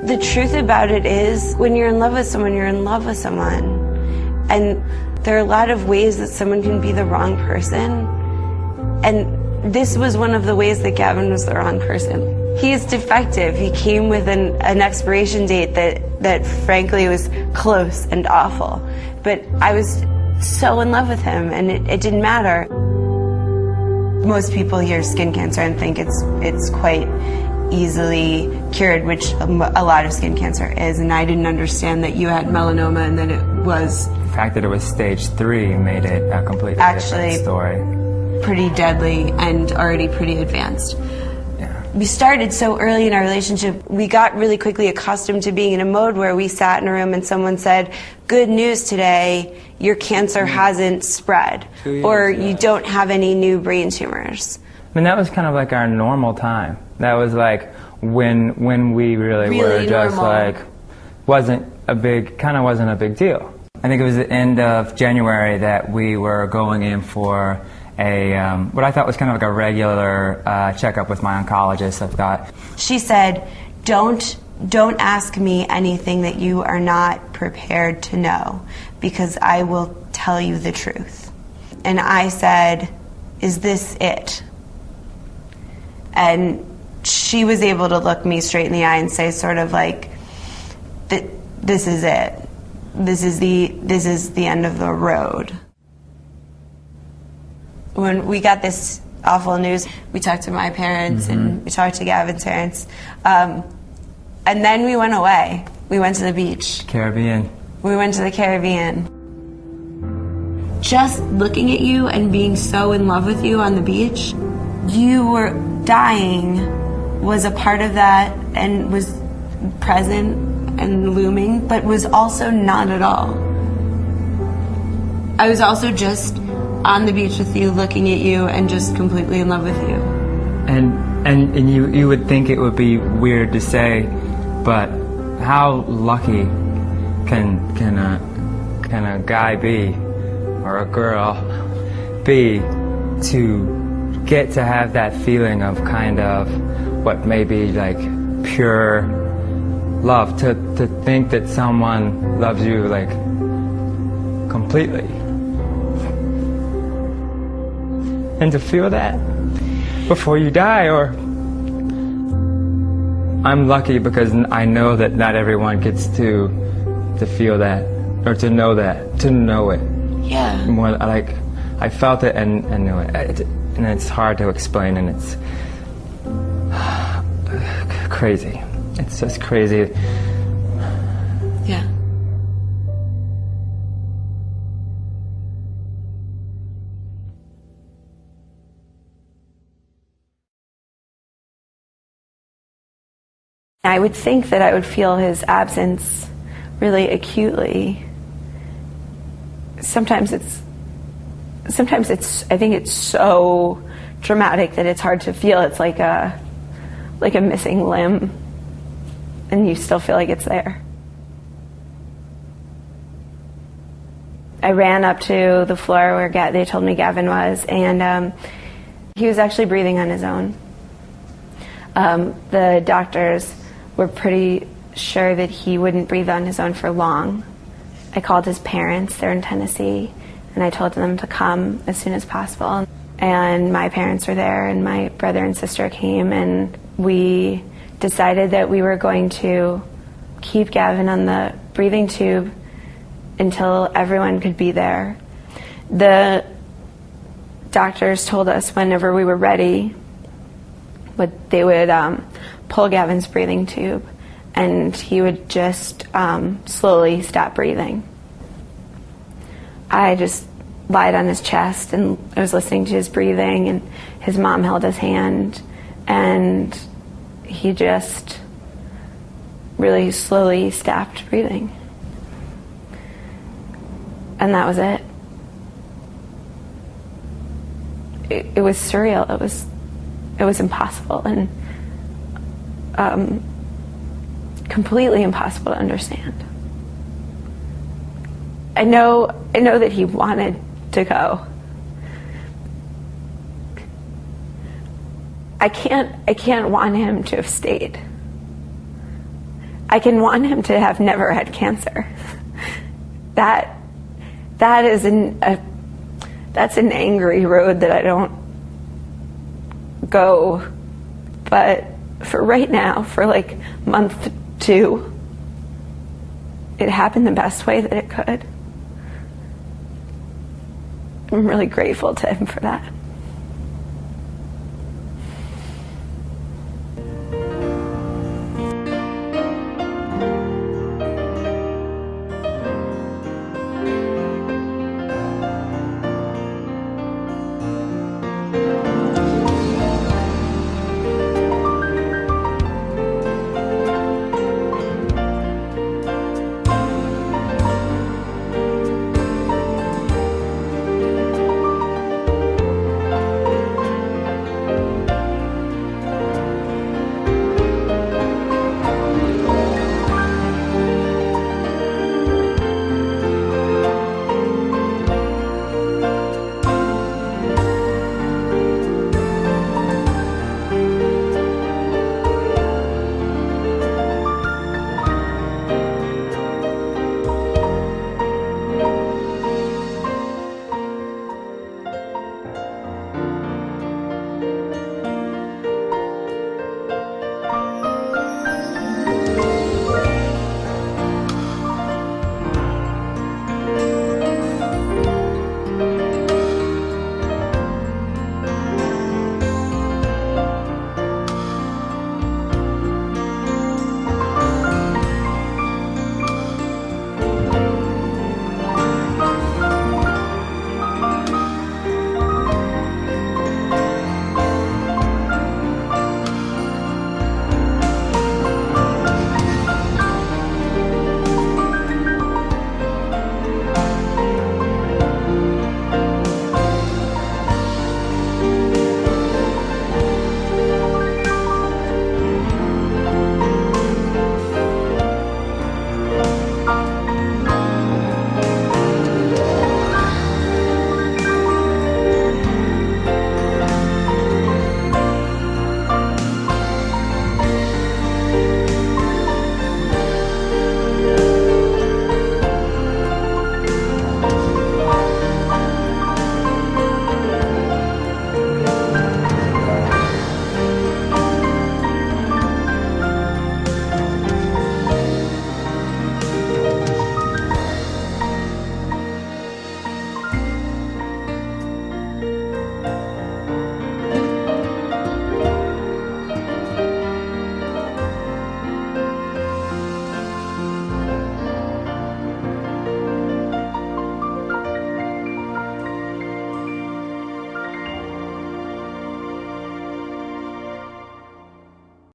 The truth about it is, when you're in love with someone, you're in love with someone. And there are a lot of ways that someone can be the wrong person. And this was one of the ways that Gavin was the wrong person. He's defective. He came with an expiration date that frankly was close and awful. But I was so in love with him, and it didn't matter. Most people hear skin cancer and think it's quite easily cured, which a lot of skin cancer is, and I didn't understand that you had melanoma and that it was... The fact that it was stage 3 made it a completely different story. Pretty deadly and already pretty advanced. Yeah. We started so early in our relationship, we got really quickly accustomed to being in a mode where we sat in a room and someone said, "Good news today, your cancer hasn't spread," or "You don't have any new brain tumors." I mean, that was kind of like our normal time. That was like when we really were just normal. like, wasn't a big deal. I think it was the end of January that we were going in for a, what I thought was kind of like a regular checkup with my oncologist. I thought. She said, don't ask me anything that you are not prepared to know, because I will tell you the truth. And I said, "Is this it?" And she was able to look me straight in the eye and say sort of like, "This is it. This is the end of the road." When we got this awful news, we talked to my parents and we talked to Gavin's parents. And then we went away. We went to the beach. Caribbean. We went to the Caribbean. Just looking at you and being so in love with you on the beach, you were dying, was a part of that and was present and looming, but was also not at all. I was also just on the beach with you, looking at you and just completely in love with you. And you would think it would be weird to say, but how lucky can a guy be, or a girl be, to get to have that feeling of kind of what may be like pure love, to think that someone loves you like completely, and to feel that before you die. Or I'm lucky because I know that not everyone gets to feel that, or to know it. Yeah. More like I felt it and knew it. And it's hard to explain, and it's crazy. It's just crazy. Yeah. I would think that I would feel his absence really acutely. Sometimes I think it's so dramatic that it's hard to feel. It's like a missing limb, and you still feel like it's there. I ran up to the floor where they told me Gavin was, and he was actually breathing on his own. The doctors were pretty sure that he wouldn't breathe on his own for long. I called his parents, they're in Tennessee, and I told them to come as soon as possible. And my parents were there, and my brother and sister came, and we decided that we were going to keep Gavin on the breathing tube until everyone could be there. The doctors told us whenever we were ready, they would pull Gavin's breathing tube, and he would just slowly stop breathing. I just lied on his chest, and I was listening to his breathing, and his mom held his hand, and he just really slowly stopped breathing. And that was it. It was surreal. It was impossible, and completely impossible to understand. I know that he wanted to go. I can't want him to have stayed. I can want him to have never had cancer. That is that's an angry road that I don't go. But for right now, for like month 2, it happened the best way that it could. I'm really grateful to him for that.